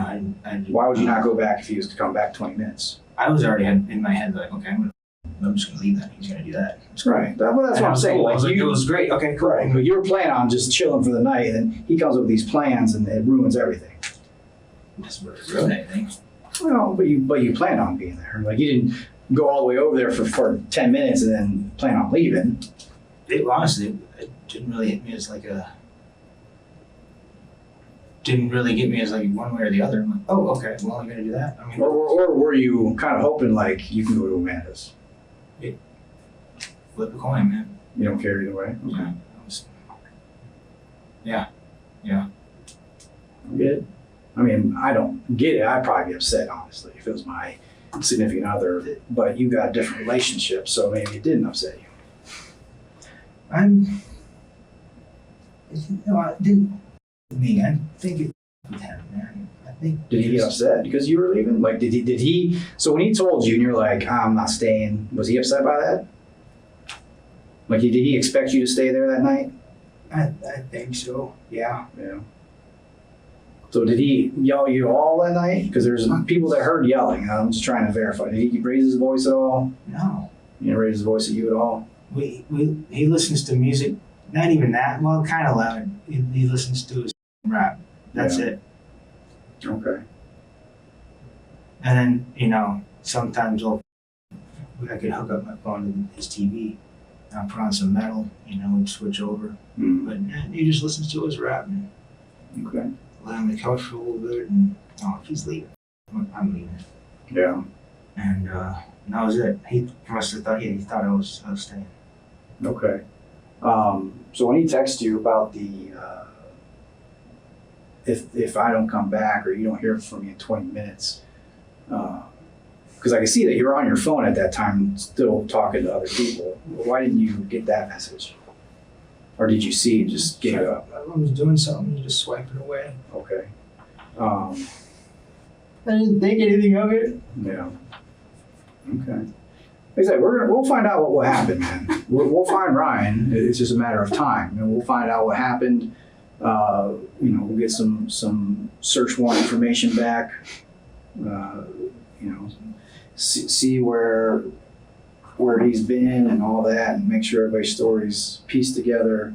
Why would you not go back if he was to come back 20 minutes? I was already in my head like, okay, I'm just gonna leave that. He's gonna do that. Right. Well, that's what I'm saying. Cool. Like, It was great. Okay, cool. Right. But you were planning on just chilling for the night, and then he comes up with these plans, and it ruins everything. It doesn't really ruin anything. Well, but you planned on being there. Like, you didn't go all the way over there for 10 minutes and then plan on leaving. Honestly, it didn't really hit me as like didn't really get me as like one way or the other. I'm like, oh, okay, well, I'm gonna do that. I mean, Or were you kind of hoping, like, you can go to Amanda's? flip a coin, man. You don't care either way? Okay. Yeah. Good. I mean, I don't get it. I'd probably be upset, honestly, if it was my significant other. But you got a different relationship, so maybe it didn't upset you. I didn't. Me, I think it with him, man. I think. Did he get upset because you were leaving? Like, did he? So when he told you, and you're like, I'm not staying. Was he upset by that? Like, did he expect you to stay there that night? I think so. Yeah. Yeah. So did he yell at you all that night? Because there's people that heard yelling. I'm just trying to verify. Did he raise his voice at all? No. He didn't raise his voice at you at all? He listens to music. Not even that. Well, kind of loud. He listens to his rap. That's it. Okay. And then, you know, sometimes I could hook up my phone to his TV. I'll put on some metal, you know, and switch over. But he just listens to his rap and Okay. lay on the couch for a little bit. And if he's leaving, I'm leaving. Yeah. And that was it. He must have thought, he thought I was staying. Okay. So when he texted you about the if I don't come back or you don't hear from me in 20 minutes, because I can see that you were on your phone at that time still talking to other people. Why didn't you get that message? Or did you see and just gave up? I was doing something, you just swipe it away. Okay. I didn't think anything of it. Yeah. Okay. Like I said, we'll find out what happened, man. We'll find Ryan. It's just a matter of time, and we'll find out what happened. We'll get some search warrant information back. See where he's been and all that, and make sure everybody's stories pieced together.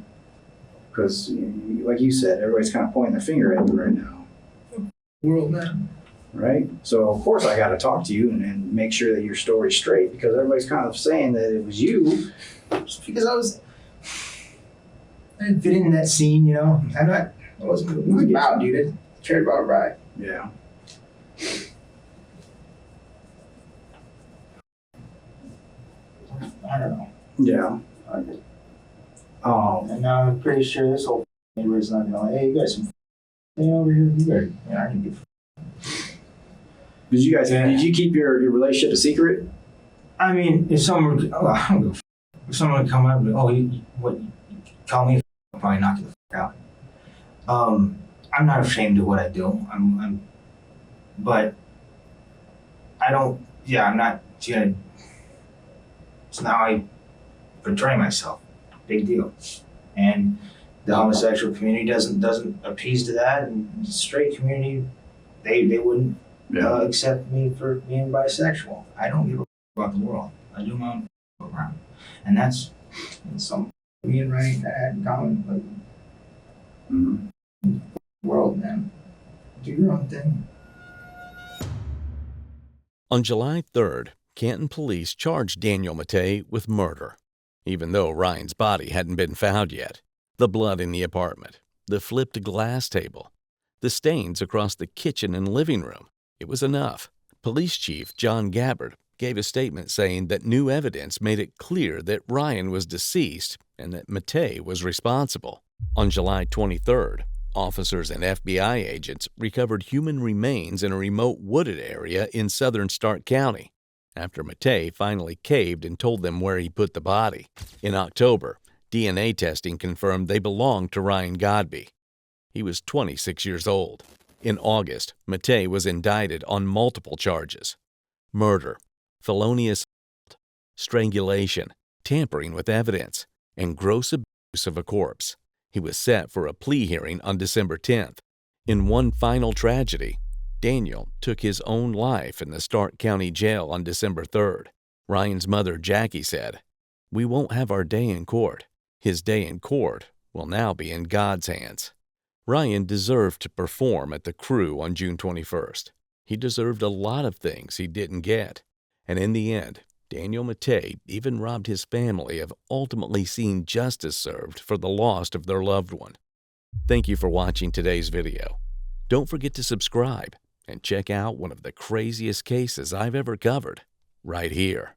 Because, like you said, everybody's kind of pointing their finger at you right now. World, man. Right? So, of course, I got to talk to you and make sure that your story's straight, because everybody's kind of saying that it was you. Because I didn't fit in that scene, you know. I wasn't about, dude. I cared about Ryan. Yeah. I don't know. Yeah. And now I'm pretty sure this whole neighbor's not gonna like, hey, you guys some thing over here. You better, I need to Did you keep your relationship a secret? I mean, if someone, I don't give a f- if someone would come up and, you call me, I'll probably knock you the f out. I'm not ashamed of what I do. But I don't, I'm not gonna, it's not how I portray myself. Big deal. And the homosexual community doesn't appease to that, and the straight community, they wouldn't accept me for being bisexual. I don't give a f- about the world. I do my own program, and that's some me and Ryan had in common. Like, world, man, do your own thing. On July 3rd, Canton police charged Daniel Mattei with murder, even though Ryan's body hadn't been found yet. The blood in the apartment, the flipped glass table, the stains across the kitchen and living room. It was enough. Police Chief John Gabbard gave a statement saying that new evidence made it clear that Ryan was deceased and that Mattei was responsible. On July 23rd, officers and FBI agents recovered human remains in a remote wooded area in southern Stark County after Mattei finally caved and told them where he put the body. In October, DNA testing confirmed they belonged to Ryan Godby. He was 26 years old. In August, Mattei was indicted on multiple charges: murder, felonious assault, strangulation, tampering with evidence, and gross abuse of a corpse. He was set for a plea hearing on December 10th. In one final tragedy, Daniel took his own life in the Stark County Jail on December 3rd. Ryan's mother, Jackie, said, "We won't have our day in court. His day in court will now be in God's hands." Ryan deserved to perform at the Crew on June 21st. He deserved a lot of things he didn't get. And in the end, Daniel Mattei even robbed his family of ultimately seeing justice served for the loss of their loved one. Thank you for watching today's video. Don't forget to subscribe and check out one of the craziest cases I've ever covered right here.